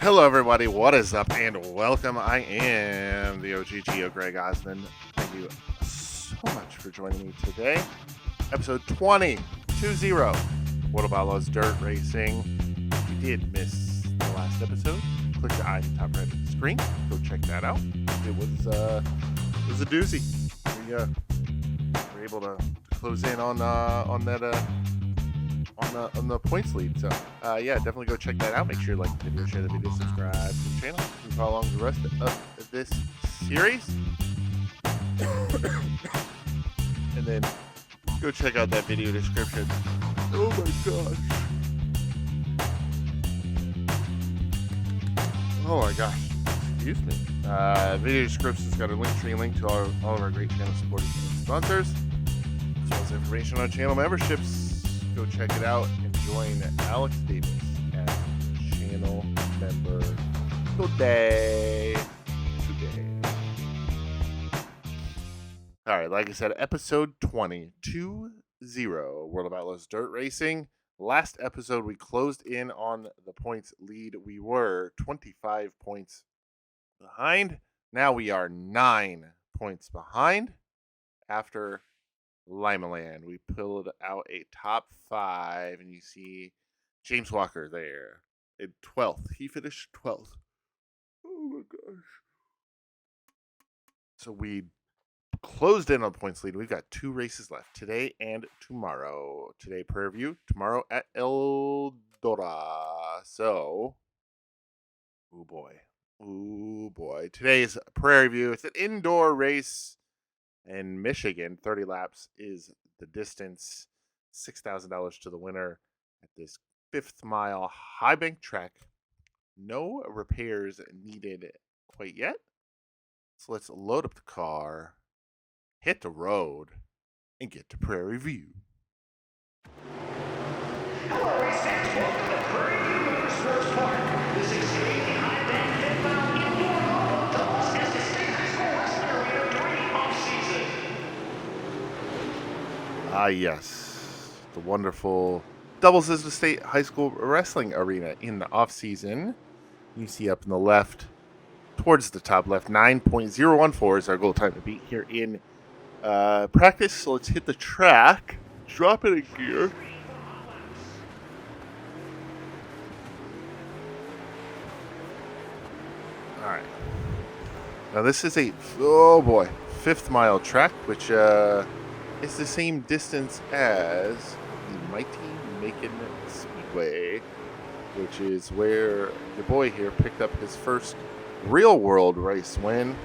Hello, everybody. What is up, and welcome. I am the OG Geo, Greg Osmond. Thank you so much for joining me today. Episode 20, World of Outlaws Dirt Racing. If you did miss the last episode, click the eye in the top right of the screen. Go check that out. It was a doozy. We were able to close in on the points lead. So yeah, definitely go check that out. Make sure you like the video, share the video, subscribe to the channel. You can follow along the rest of this series. And then go check out that video description. Oh my gosh. Oh my gosh. Excuse me. Video description's got a link to all of our great channel supporters and sponsors, as well as information on channel memberships. Go check it out and join Alex Davis as channel member today. All right, like I said, episode 20, World of Outlaws Dirt Racing. Last episode, we closed in on the points lead. We were 25 points behind. Now we are 9 points behind after Limaland. We pulled out a top 5, and you see James Walker there in 12th. He finished 12th. Oh my gosh. So we closed in on the points lead. We've got 2 races left, today and tomorrow. Today, Prairie View. Tomorrow at Eldora. So, oh boy. Today's Prairie View. It's an indoor race in Michigan. 30 laps is the distance. $6,000 to the winner at this 5th mile high bank track. No repairs needed quite yet. So let's load up the car, hit the road, and get to Prairie View. Hello, race fans. Welcome to Prairie View Motorsports Park. This exciting high-bank fifth-mile indoor auto doubles as the state high school wrestling arena during off-season. Ah, yes. The wonderful doubles as the state high school wrestling arena in the off-season. You see up in the left, towards the top left, 9.014 is our goal time to beat here in practice. So let's hit the track, drop it in gear. All right. Now this is a 5th mile track, which is the same distance as the mighty Macon Speedway, which is where your boy here picked up his first real world race win.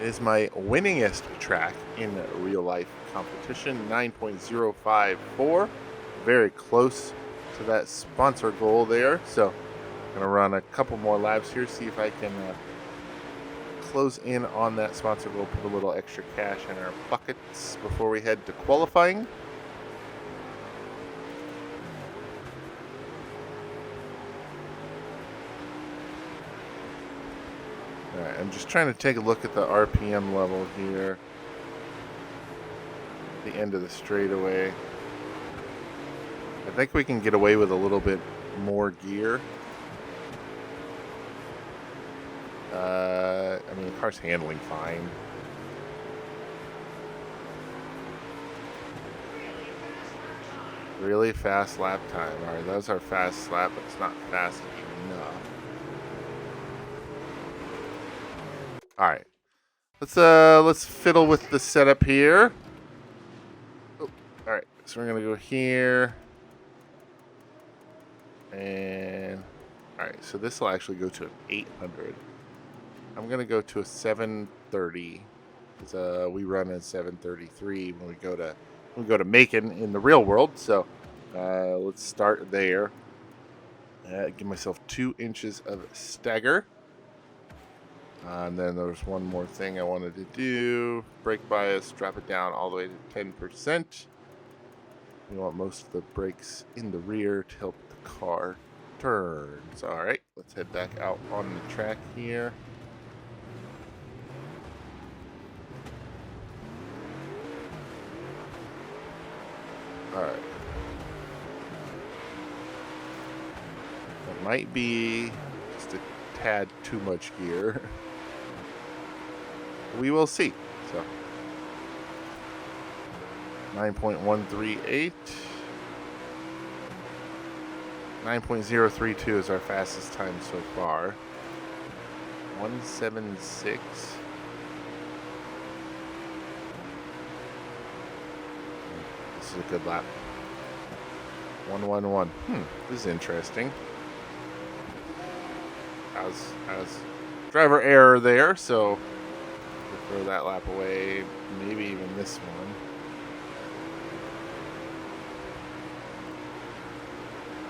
It is my winningest track in real life competition, 9.054. Very close to that sponsor goal there. So I'm going to run a couple more laps here, see if I can close in on that sponsor goal, put a little extra cash in our buckets before we head to qualifying. Alright, I'm just trying to take a look at the RPM level here. The end of the straightaway. I think we can get away with a little bit more gear. I mean, the car's handling fine. Really fast lap time. Alright, that was our fast lap, but it's not fast enough. Alright. Let's fiddle with the setup here. Oh, alright, so we're gonna go here. And alright, so this will actually go to an 800. I'm gonna go to a 730 because we run at 733 when we go to Macon in the real world. So let's start there. Give myself 2 inches of stagger. And then there's one more thing I wanted to do. Brake bias, drop it down all the way to 10%. We want most of the brakes in the rear to help the car turn. So, all right, let's head back out on the track here. All right. That might be tad too much gear. We will see. So 9.138. 9.032 is our fastest time so far. 176. This is a good lap. 111. This is interesting. How's driver error there, so we'll throw that lap away. Maybe even this one.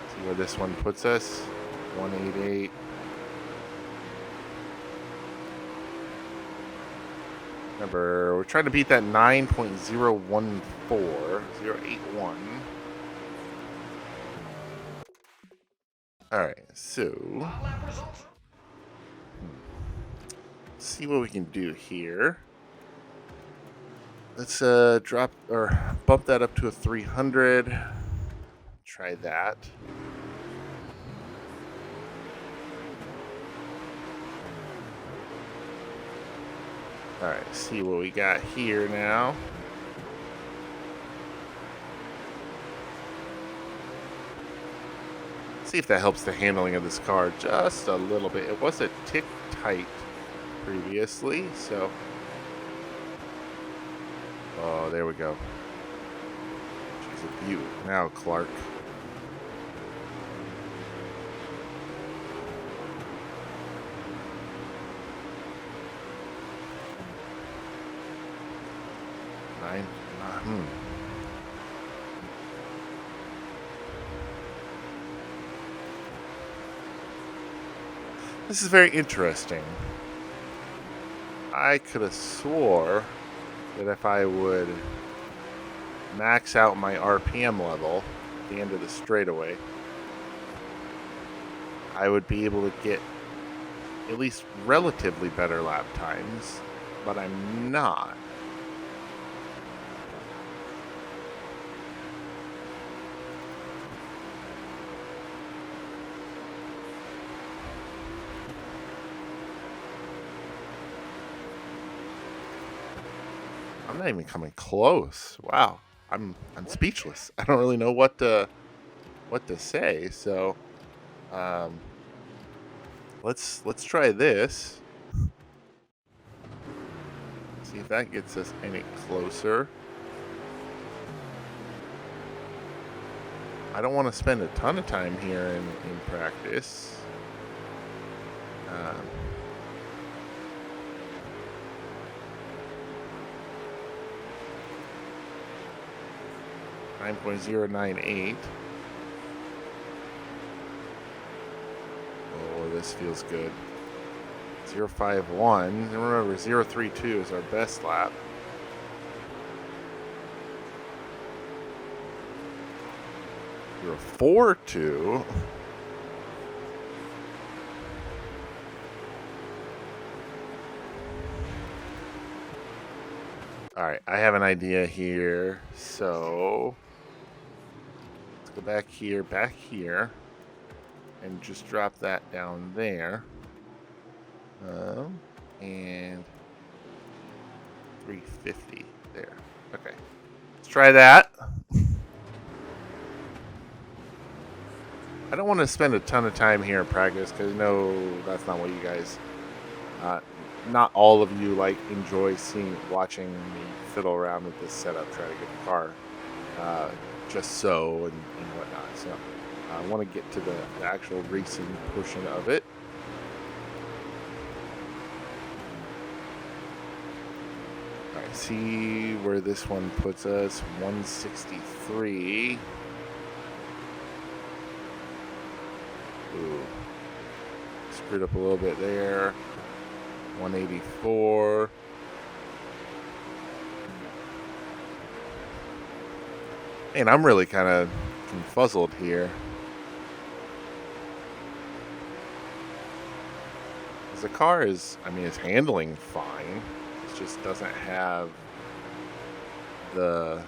See where this one puts us. 188. Remember, we're trying to beat that 9.014. 081. Alright, so see what we can do here. Let's drop or bump that up to a 300. Try that. Alright, see what we got here now. See if that helps the handling of this car just a little bit. It was a tick tight previously, so. Oh, there we go. She's a beaut. Now, Clark. Nine. This is very interesting. I could have swore that if I would max out my RPM level at the end of the straightaway, I would be able to get at least relatively better lap times, but I'm not. I'm not even coming close. Wow, I'm speechless. I don't really know what to say. So, let's try this. See if that gets us any closer. I don't want to spend a ton of time here in practice. 9.098. Oh, this feels good. 051. And remember, 032 is our best lap. You're a 4-2. All right, I have an idea here. So let's go back here, and just drop that down there. And 350 there. Okay, let's try that. I don't want to spend a ton of time here in practice because no, that's not what you guys. Not all of you enjoy watching me fiddle around with this setup, try to get the car just so and whatnot. So I want to get to the actual racing portion of it. All right, see where this one puts us. 163. Ooh, screwed up a little bit there. 184. And I'm really kind of confuzzled here. The car is, it's handling fine. It just doesn't have the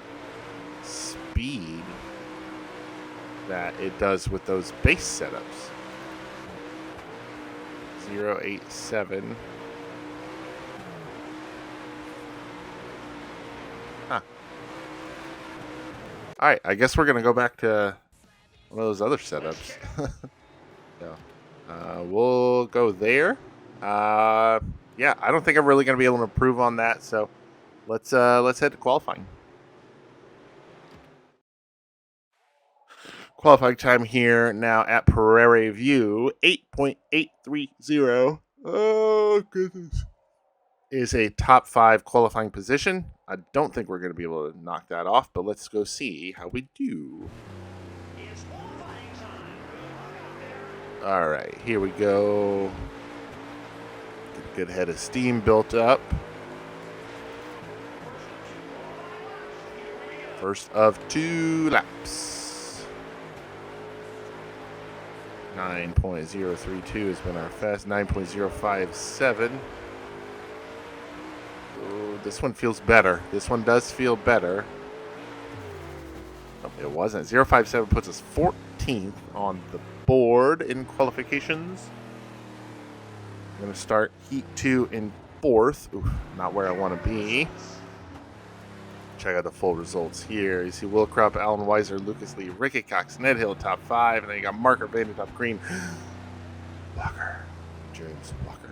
speed that it does with those base setups. 087. Huh. All right, I guess we're gonna go back to one of those other setups. So, we'll go there. Yeah, I don't think I'm really gonna be able to improve on that. So let's head to qualifying. Qualifying time here now at Prairie View, 8.830. Oh goodness. Is a top 5 qualifying position. I don't think we're going to be able to knock that off, but let's go see how we do. All right, here we go. Get a good head of steam built up. First of 2 laps. 9.032 has been our fast. 9.057. Oh, this one feels better. This one does feel better. Oh, it wasn't. 057 puts us 14th on the board in qualifications. I'm going to start Heat 2 in 4th. Ooh, not where I want to be. Check out the full results here. You see Will Krupp, Alan Weiser, Lucas Lee, Ricky Cox, Ned Hill, top 5. And then you got Marker Van top green. Walker. James Walker.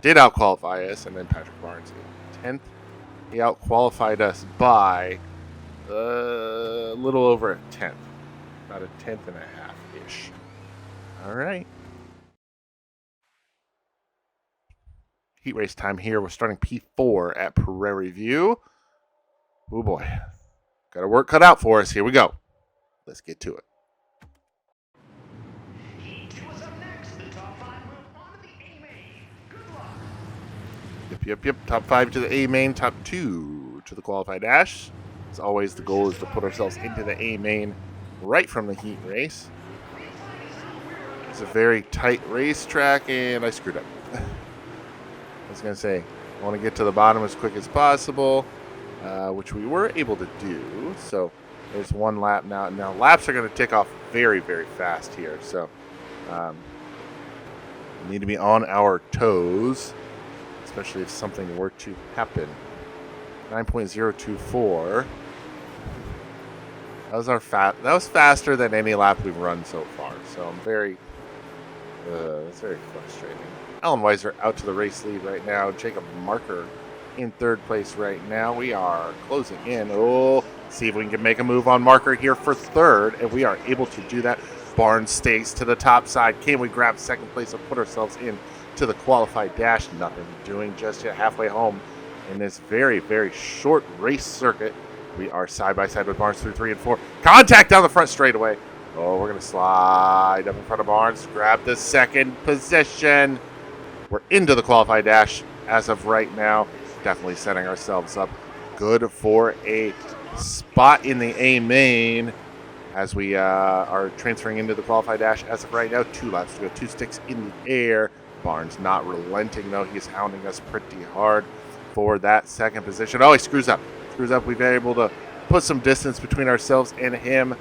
Did out-qualify us. And then Patrick Barnes in 10th. He out-qualified us by a little over a 10th. About a 10th and a half-ish. All right. Heat race time here. We're starting P4 at Prairie View. Oh boy. Got our work cut out for us. Here we go. Let's get to it. Heat 2 is up next. The top 5 move on to the A main. Good luck. Yep. Top 5 to the A main, top 2 to the qualified dash. As always, the goal is to put ourselves into the A main right from the heat race. It's a very tight racetrack, and I screwed up. I was going to say, I want to get to the bottom as quick as possible, which we were able to do. So there's 1 lap now. Now, laps are going to tick off very, very fast here. So we need to be on our toes, especially if something were to happen. 9.024. That was faster than any lap we've run so far. So I'm very, it's very frustrating. Alan Weiser out to the race lead right now. Jacob Marker in 3rd place right now. We are closing in. Oh, see if we can make a move on Marker here for 3rd, and we are able to do that. Barnes stays to the top side. Can we grab 2nd place and put ourselves in to the qualified dash? Nothing doing just yet. Halfway home in this very, very short race circuit. We are side by side with Barnes through 3 and 4. Contact down the front straightaway. Oh, we're going to slide up in front of Barnes. Grab the 2nd position. We're into the qualified dash as of right now. Definitely setting ourselves up good for a spot in the A main as we are transferring into the qualified dash as of right now. 2 laps to go. 2 sticks in the air. Barnes not relenting, though. He's hounding us pretty hard for that 2nd position. Oh, he screws up. We've been able to put some distance between ourselves and him.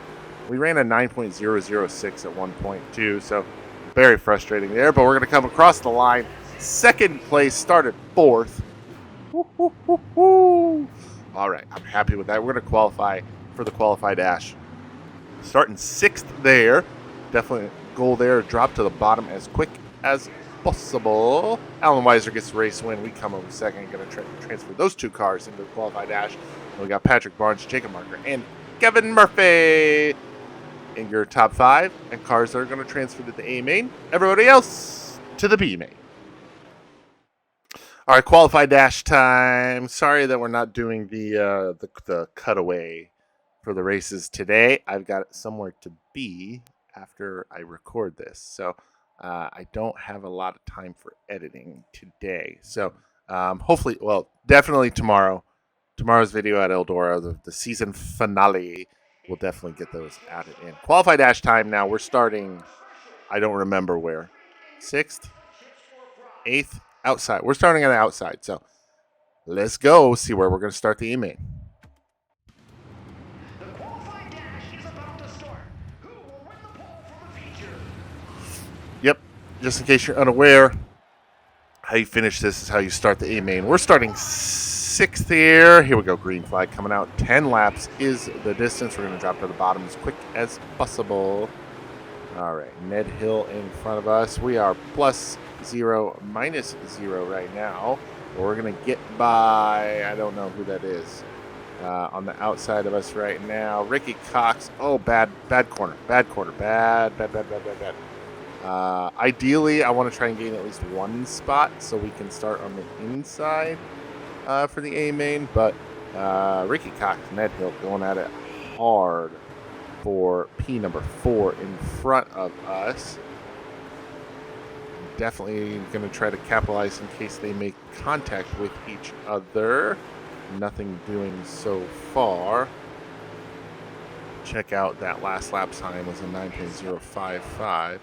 We ran a 9.006 at one point, too, so very frustrating there. But we're going to come across the line. 2nd place, started 4th. All right, I'm happy with that. We're going to qualify for the qualified dash. Starting 6th there. Definitely a goal there. Drop to the bottom as quick as possible. Alan Weiser gets the race win. We come over 2nd. Going to transfer those 2 cars into the qualified dash. And we got Patrick Barnes, Jacob Marker, and Kevin Murphy in your top 5. And cars that are going to transfer to the A main. Everybody else to the B main. All right, qualified dash time. Sorry that we're not doing the cutaway for the races today. I've got somewhere to be after I record this, so I don't have a lot of time for editing today. So hopefully, well, definitely tomorrow. Tomorrow's video at Eldora, the season finale, we'll definitely get those added in. Qualified dash time now. We're starting, I don't remember where. 6th? 8th? Outside. We're starting on the outside, so let's go see where we're going to start the E-main. The qualified dash is about to start. Who will win the pole for the feature? Yep. Just in case you're unaware, How you finish this is how you start the A main. We're starting 6th here. Here we go. Green flag coming out. 10 laps is the distance. We're going to drop to the bottom as quick as possible. All right. Ned Hill in front of us. We are +0, -0 right now. We're going to get by, I don't know who that is, on the outside of us right now. Ricky Cox. Oh, bad corner. Bad. Ideally, I want to try and gain at least one spot so we can start on the inside for the A main. But Ricky Cox, Ned Hill going at it hard for P number 4 in front of us. Definitely going to try to capitalize in case they make contact with each other. Nothing doing so far. Check out that last lap time was a 9.055.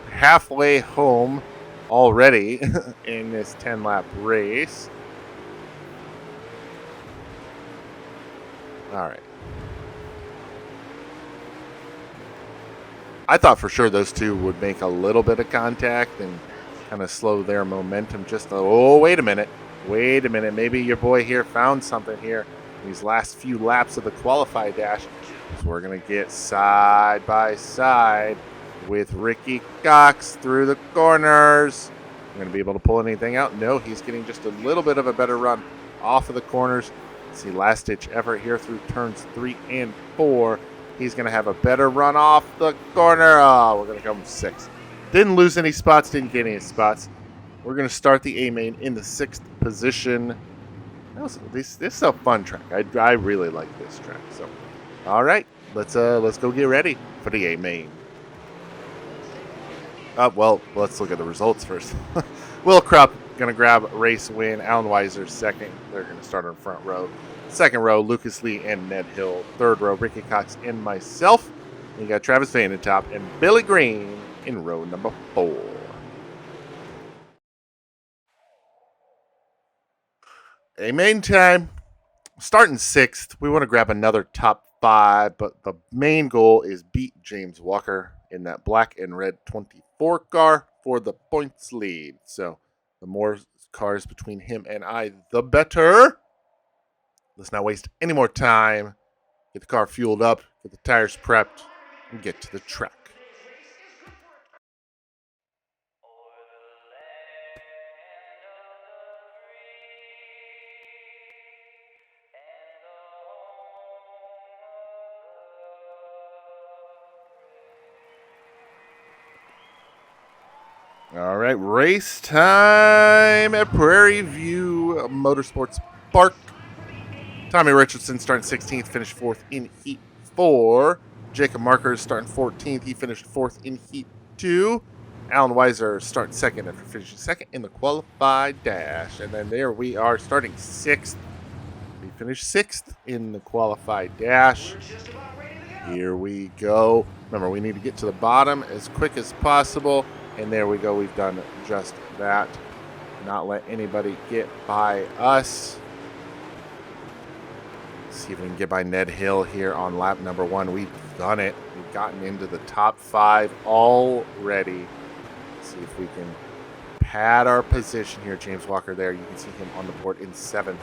Halfway home already in this 10-lap race. All right. I thought for sure those two would make a little bit of contact and kind of slow their momentum just a little. Oh, wait a minute. Maybe your boy here found something here in these last few laps of the qualify dash. So we're going to get side by side with Ricky Cox through the corners. We're going to be able to pull anything out. No, he's getting just a little bit of a better run off of the corners. See, last-ditch effort here through turns 3 and 4. He's going to have a better run off the corner. Oh, we're going to come 6th. Didn't lose any spots, didn't get any spots. We're going to start the A main in the 6th position. This is a fun track. I really like this track. So, all right, let's go get ready for the A main. Well, let's look at the results first. Will Krupp going to grab race win. Alan Weiser second. They're going to start on front row. Second row, Lucas Lee and Ned Hill. Third row, Ricky Cox and myself. And you got Travis Vanentop and Billy Green in row number 4. A main time. Starting 6th. We want to grab another top 5, but the main goal is beat James Walker in that black and red 24 car for the points lead. So the more cars between him and I, the better. Let's not waste any more time. Get the car fueled up, get the tires prepped, and get to the track. All right, race time at Prairie View Motorsports Park. Tommy Richardson starting 16th, finished 4th in Heat 4. Jacob Marker starting 14th. He finished 4th in Heat 2. Alan Weiser starting 2nd after finishing 2nd in the qualified dash. And then there we are starting 6th. We finished 6th in the qualified dash. Here we go. Remember, we need to get to the bottom as quick as possible. And there we go. We've done just that. Not let anybody get by us. See if we can get by Ned Hill here on lap number 1. We've done it. We've gotten into the top 5 already. See if we can pad our position here. James Walker there. You can see him on the board in 7th.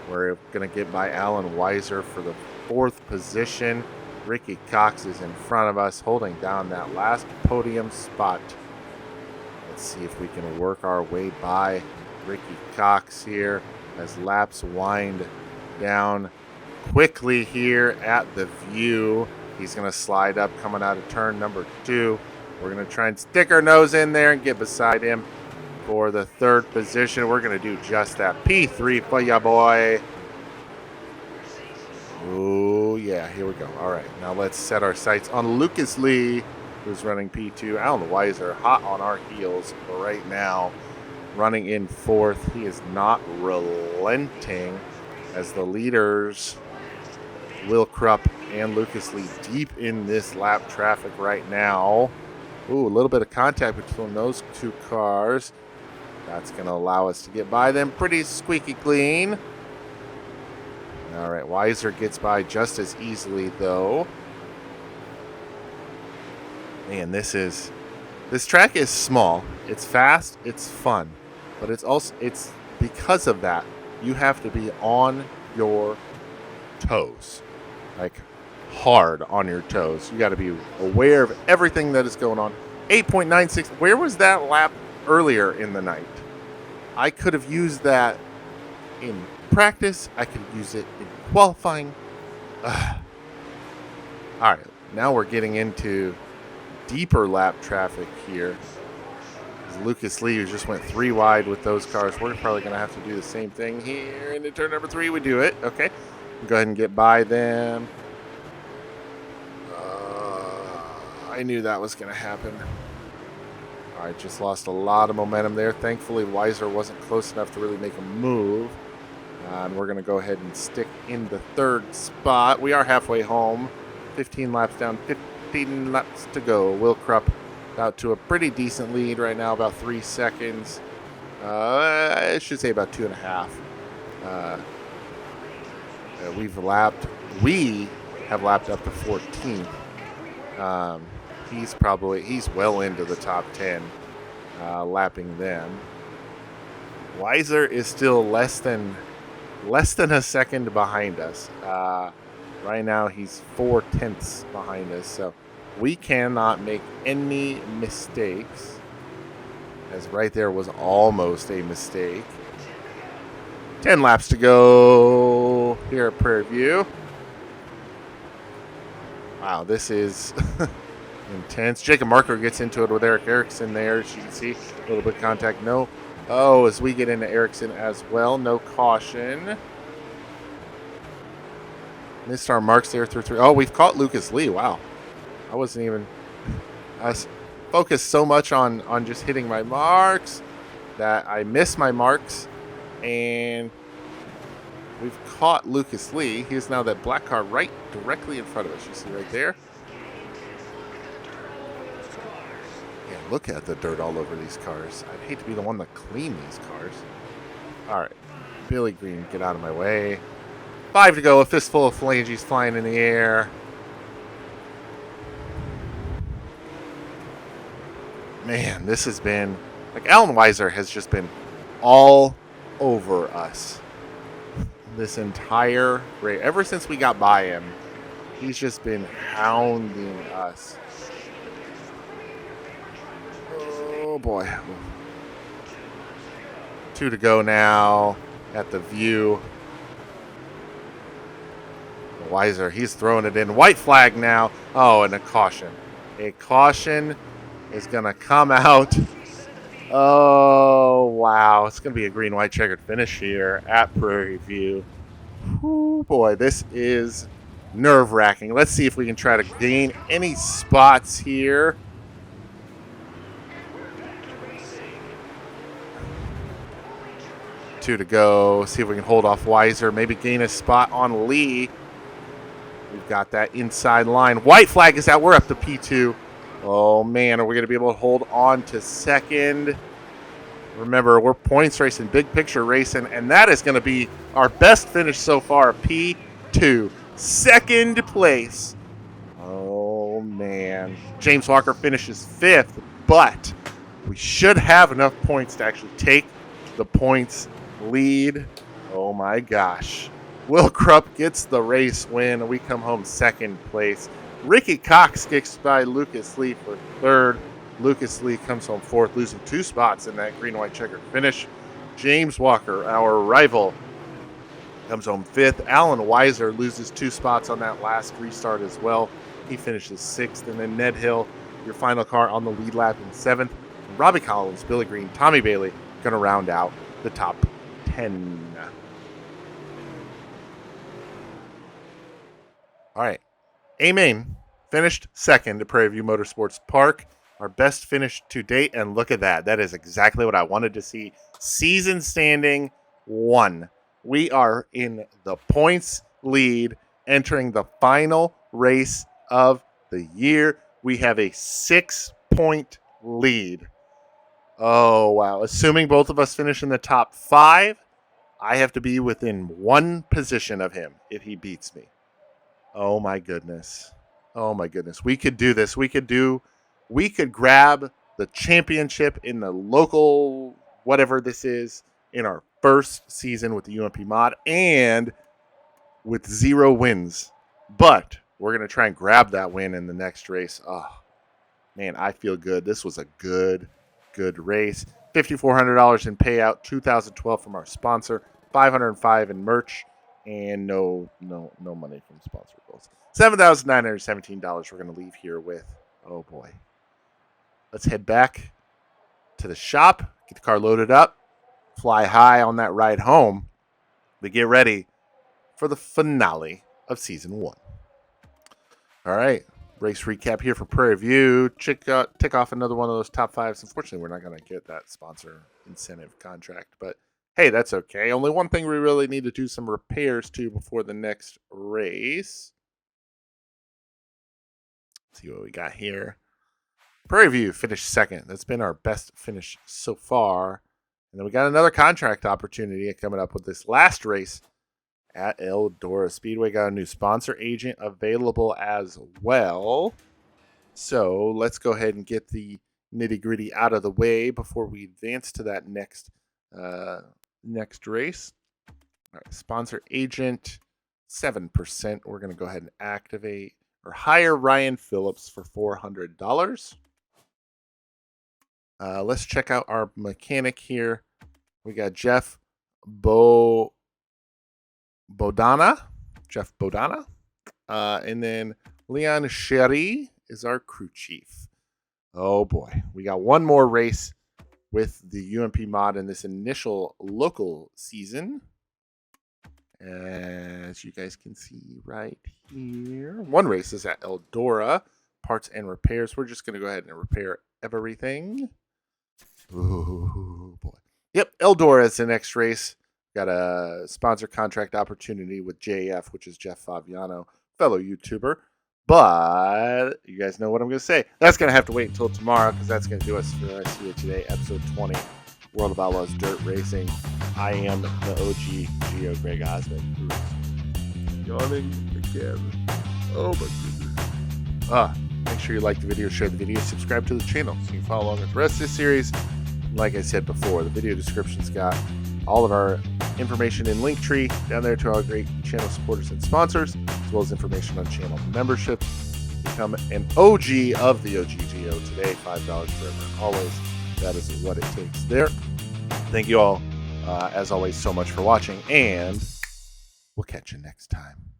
We're going to get by Alan Weiser for the 4th position. Ricky Cox is in front of us, holding down that last podium spot. Let's see if we can work our way by Ricky Cox here as laps wind down quickly here at the view. He's going to slide up coming out of turn number 2. We're going to try and stick our nose in there and get beside him for the 3rd position. We're going to do just that. P3 for ya, boy. Oh, yeah, here we go. All right, now let's set our sights on Lucas Lee, who's running P2. Alan Weiser hot on our heels right now, running in 4th. He is not relenting as the leaders, Will Krupp and Lucas Lee, deep in this lap traffic right now. Ooh, a little bit of contact between those 2 cars. That's going to allow us to get by them pretty squeaky clean. All right, Weiser gets by just as easily, though. Man, this track is small. It's fast. It's fun. But it's because of that you have to be on your toes, like hard on your toes. You got to be aware of everything that is going on. 8.96. Where was that lap earlier in the night? I could have used that in practice. I could use it in qualifying. Ugh. All right, now we're getting into deeper lap traffic here. Lucas Lee, who just went 3 wide with those cars, we're probably going to have to do the same thing here into turn number 3. We do it. Okay. Go ahead and get by them. I knew that was going to happen. All right, just lost a lot of momentum there. Thankfully, Weiser wasn't close enough to really make a move. And we're going to go ahead and stick in the 3rd spot. We are halfway home. 15 laps down, 15 laps to go. Will Krupp out to a pretty decent lead right now, about 3 seconds. I should say about 2.5. We have lapped up to 14th. He's well into the top 10, lapping them. Weiser is still less than a second behind us. Right now he's 0.4 behind us, so we cannot make any mistakes. As right there was almost a mistake. 10 laps to go here at Prairie View. Wow, this is intense. Jacob Marker gets into it with Eric Erickson there. As you can see, a little bit of contact. No. Oh, as we get into Erickson as well. No caution. Missed our marks there through 3. Oh, we've caught Lucas Lee. Wow. I wasn't even... I was focused so much on just hitting my marks that I missed my marks. And we've caught Lucas Lee. He is now that black car right directly in front of us. You see right there? Yeah, look at the dirt all over these cars. I'd hate to be the one to clean these cars. All right. Billy Green, get out of my way. 5 to go. A fistful of phalanges flying in the air. Man, this has been... Like, Alan Weiser has just been all over us this entire race. Ever since we got by him, he's just been hounding us. Oh, boy. 2 to go now at the view. Weiser, he's throwing it in. White flag now. Oh, and a caution. A caution is going to come out. Oh, wow. It's going to be a green-white checkered finish here at Prairie View. Oh, boy, this is nerve-wracking. Let's see if we can try to gain any spots here. Two to go. See if we can hold off Weiser. Maybe gain a spot on Lee. We've got that inside line. White flag is out. We're up to P2. Oh, man. Are we going to be able to hold on to second? Remember, we're points racing, big picture racing, and that is going to be our best finish so far, P2. Second place. Oh, man. James Walker finishes 5th, but we should have enough points to actually take the points lead. Oh, my gosh. Will Krupp gets the race win. We come home second place. Ricky Cox gets by Lucas Lee for 3rd. Lucas Lee comes home 4th, losing 2 spots in that green-white checkered finish. James Walker, our rival, comes home 5th. Alan Weiser loses 2 spots on that last restart as well. He finishes 6th. And then Ned Hill, your final car on the lead lap in 7th. Robbie Collins, Billy Green, Tommy Bailey going to round out the top 10. All right. Amen. Finished 2nd at Prairie View Motorsports Park. Our best finish to date. And look at that. That is exactly what I wanted to see. Season standing 1. We are in the points lead entering the final race of the year. We have a 6-point lead. Oh, wow. Assuming both of us finish in the top 5, I have to be within 1 position of him if he beats me. Oh, my goodness. Oh, my goodness. We could do this. We could grab the championship in the local whatever this is in our first season with the UMP mod and with 0 wins. But we're going to try and grab that win in the next race. Oh, man, I feel good. This was a good race. $5,400 in payout, 2012 from our sponsor, 505 in merch, and no money from sponsor goals. $7,917 we're going to leave here with. Oh boy. Let's head back to the shop, get the car loaded up, fly high on that ride home, to get ready for the finale of season 1. All right, race recap here for Prairie View. Tick off another one of those top 5s. Unfortunately, we're not going to get that sponsor incentive contract, but hey, that's okay. Only one thing we really need to do some repairs to before the next race. Let's see what we got here. Prairie View finished second. That's been our best finish so far. And then we got another contract opportunity coming up with this last race at Eldora Speedway. Got a new sponsor agent available as well. So let's go ahead and get the nitty-gritty out of the way before we advance to that next race. All right, sponsor agent, 7%. We're going to go ahead and activate or hire Ryan Phillips for $400. Let's check out our mechanic here. We got Jeff Bodana. And then Leon Sherry is our crew chief. Oh boy. We got one more race with the UMP mod in this initial local season. As you guys can see right here. One race is at Eldora. Parts and repairs. We're just going to go ahead and repair everything. Oh boy. Yep, Eldora is the next race. Got a sponsor contract opportunity with JF, which is Jeff Faviano, fellow YouTuber. But you guys know what I'm going to say. That's going to have to wait until tomorrow because that's going to do us for us here today. Episode 20, World of Outlaws Dirt Racing. I am the OG Geo Greg Osmond. Yawning again. Oh my goodness. Make sure you like the video, share the video, subscribe to the channel so you can follow along with the rest of this series. Like I said before, the video description's got all of our information in Linktree down there to our great channel supporters and sponsors, as well as information on channel memberships. Become an OG of the OGGO today, $5 forever and always. That is what it takes there. Thank you all, as always, so much for watching, and we'll catch you next time.